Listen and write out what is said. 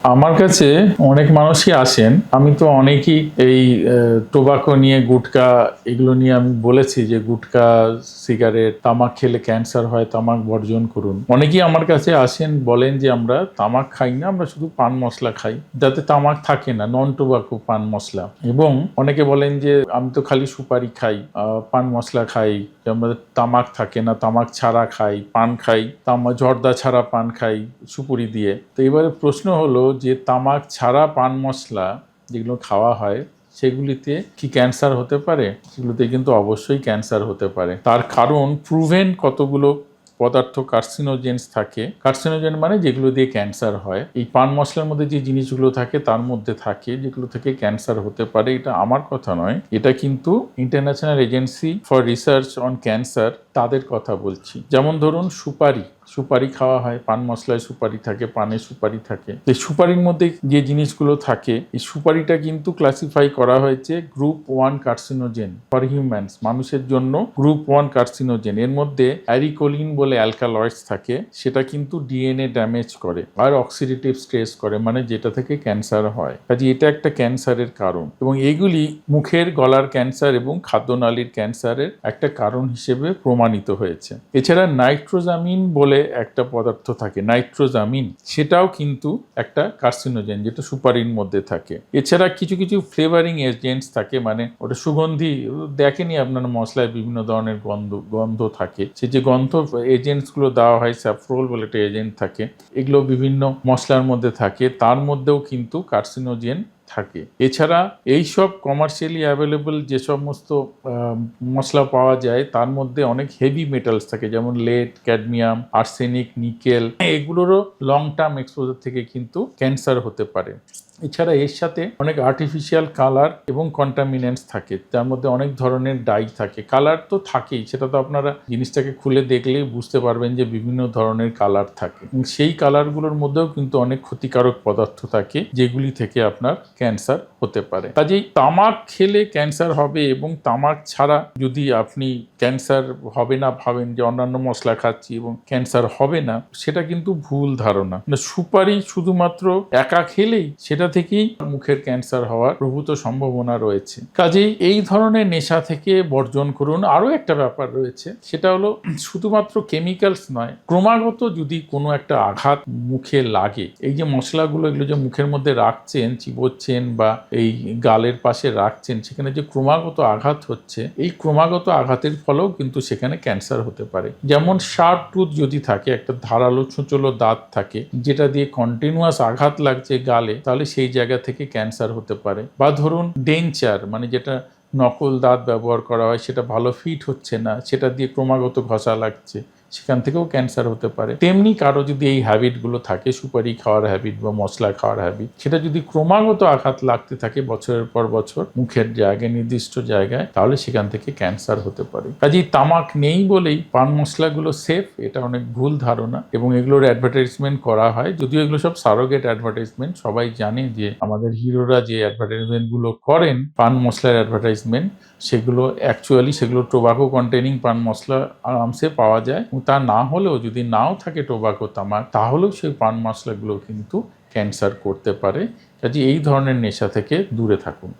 আমার কাছে অনেক মানুষই আসেন। আমি তো অনেকই এই টোবাকো নিয়ে, গুটকা এগুলো নিয়ে আমি বলেছি যে গুটকা, সিগারেট, তামাক খেলে ক্যান্সার হয়, তামাক বর্জন করুন। অনেকেই আমার কাছে আসেন, বলেন যে আমরা তামাক খাই না, আমরা শুধু পান মশলা খাই, যাতে তামাক থাকে না, নন টোবাকো পান মশলা। এবং অনেকে বলেন যে আমি তো খালি সুপারি খাই, পান মশলা খাই, আমরা তামাক থাকে না, তামাক ছাড়া খাই, পান খাই, জর্দা ছাড়া পান খাই সুপুরি দিয়ে। তো এবারে প্রশ্ন হলো যে তামাক ছাড়া পান মশলা যেগুলো খাওয়া হয় সেগুলিতে কি ক্যান্সার হতে পারে? সেগুলোতে কিন্তু অবশ্যই ক্যান্সার হতে পারে। তার কারণ প্রুভেন কতগুলো পদার্থ কার্সিনোজেন্স থাকে। কার্সিনোজেন মানে যেগুলো দিয়ে ক্যান্সার হয়। এই পান মশলার মধ্যে যে জিনিসগুলো থাকে তার মধ্যে থাকে, যেগুলো থেকে ক্যান্সার হতে পারে। এটা আমার কথা নয়, এটা কিন্তু international agency for research on cancer তাদের কথা বলছি। যেমন ধরুন সুপারি খাওয়া হয়, পান মশলায় সুপারি থাকে, পানে সুপারি থাকে। এই সুপারির মধ্যে যে জিনিসগুলো থাকে, এই সুপারিটা কিন্তু ক্লাসিফাই করা হয়েছে গ্রুপ 1 কার্সিনোজেন ফর হিউম্যানস, মানুষের জন্য গ্রুপ 1 কার্সিনোজেন। এর মধ্যে অ্যারিকোলিন বলে অ্যালকালয়েডস থাকে, সেটা কিন্তু ডিএনএ ড্যামেজ করে আর অক্সিডেটিভ স্ট্রেস করে, মানে যেটা থেকে ক্যান্সার হয়। কাজে এটা একটা ক্যান্সারের কারণ, এবং এগুলি মুখের, গলার ক্যান্সার এবং খাদ্যনালীর ক্যান্সারের একটা কারণ হিসেবে প্রমাণিত হয়েছে। এছাড়া নাইট্রোজামিন বলে একটা পদার্থ থাকে, নাইট্রোজামিন, সেটাও কিন্তু একটা কার্সিনোজেন, যেটা সুপারির মধ্যে থাকে। এছাড়া কিছু কিছু ফ্লেভারিং এজেন্টস থাকে, মানে ওটা সুগন্ধি, দেখেনি আপনার মশলায় বিভিন্ন ধরনের গন্ধ থাকে, সে যে গন্ধ এজেন্টস গুলো দেওয়া হয়, স্যাফরোল বলে একটা এজেন্ট থাকে, এগুলো বিভিন্ন মশলার মধ্যে থাকে, তার মধ্যেও কিন্তু কার্সিনোজেন থাকে। এছাড়া এইসব কমার্শিয়ালি অ্যাভেলেবল যে সমস্ত মশলা পাওয়া যায় তার মধ্যে অনেক হেভি মেটালস থাকে, যেমন লেড, ক্যাডমিয়াম, আর্সেনিক, নিকেল, এগুলোরও লং টার্ম এক্সপোজার থেকে কিন্তু ক্যান্সার হতে পারে। এছাড়া এর সাথে অনেক আর্টিফিশিয়াল কালার এবং কন্টামিনেন্টস থাকে, যার মধ্যে অনেক ধরনের ডাই থাকে। কালার তো থাকেই, সেটা তো আপনারা জিনিসটাকে খুলে দেখলেই বুঝতে পারবেন যে বিভিন্ন ধরনের কালার থাকে, এবং সেই কালারগুলোর মধ্যেও কিন্তু অনেক ক্ষতিকারক পদার্থ থাকে, যেগুলি থেকে আপনার ক্যান্সার হতে পারে। কাজেই তামাক খেলে ক্যান্সার হবে, এবং তামাক ছাড়া যদি আপনি ক্যান্সার হবে না ভাবেন যে অন্যান্য মশলা খাচ্ছি এবং ক্যান্সার হবে না, সেটা কিন্তু ভুল ধারণা। সুপারি শুধুমাত্র একা খেলেই সেটা থেকেই মুখের ক্যান্সার হওয়ার প্রভূত সম্ভাবনা রয়েছে। কাজেই এই ধরনের নেশা থেকে বর্জন করুন। আরো একটা ব্যাপার রয়েছে, সেটা হলো শুধুমাত্র কেমিক্যালস নয়, ক্রমাগত যদি কোনো একটা আঘাত মুখে লাগে, এই যে মশলাগুলো এগুলো যে মুখের মধ্যে রাখছেন, চিবোচ্ছেন বা এই গালের পাশে রাখছেন, সেখানে যে ক্রমাগত আঘাত হচ্ছে, এই ক্রমাগত আঘাতের ফলেও কিন্তু সেখানে ক্যান্সার হতে পারে। যেমন শার্প টুথ যদি থাকে, একটা ধারালো ছুঁচলো দাঁত থাকে, যেটা দিয়ে কন্টিনিউয়াস আঘাত লাগছে গালে, তাহলে সেই জায়গা থেকে ক্যান্সার হতে পারে। বা ধরুন ডেঞ্চার, মানে যেটা নকল দাঁত ব্যবহার করা হয়, সেটা ভালো ফিট হচ্ছে না, সেটা দিয়ে ক্রমাগত ঘষা লাগছে, সেখান থেকেও ক্যান্সার হতে পারে। তেমনি কারো যদি এই হ্যাবিটগুলো থাকে, সুপারি খাওয়ার হ্যাবিট বা মশলা খাওয়ার হ্যাবিট, সেটা যদি ক্রমাগত আঘাত লাগতে থাকে বছরের পর বছর মুখের জায়গায়, নির্দিষ্ট জায়গায়, তাহলে সেখান থেকে ক্যান্সার হতে পারে। কাজেই তামাক নেই বলেই পান মশলাগুলো সেফ, এটা অনেক ভুল ধারণা, এবং এগুলোর অ্যাডভার্টাইজমেন্ট করা হয়, যদিও এগুলো সব সারোগেট অ্যাডভার্টাইজমেন্ট। সবাই জানে যে আমাদের হিরোরা যে অ্যাডভার্টাইজমেন্ট গুলো করেন, পান মশলার অ্যাডভার্টাইজমেন্ট, সেগুলো অ্যাকচুয়ালি সেগুলো টোবাকো কন্টেনিং পান মশলা আরামসে পাওয়া যায়। তা না হলেও, যদি নাও থাকে টোবাকো, তামাক, তাহলেও সেই পান মশলাগুলো কিন্তু ক্যান্সার করতে পারে। কাজে এই ধরনের নেশা থেকে দূরে থাকুন।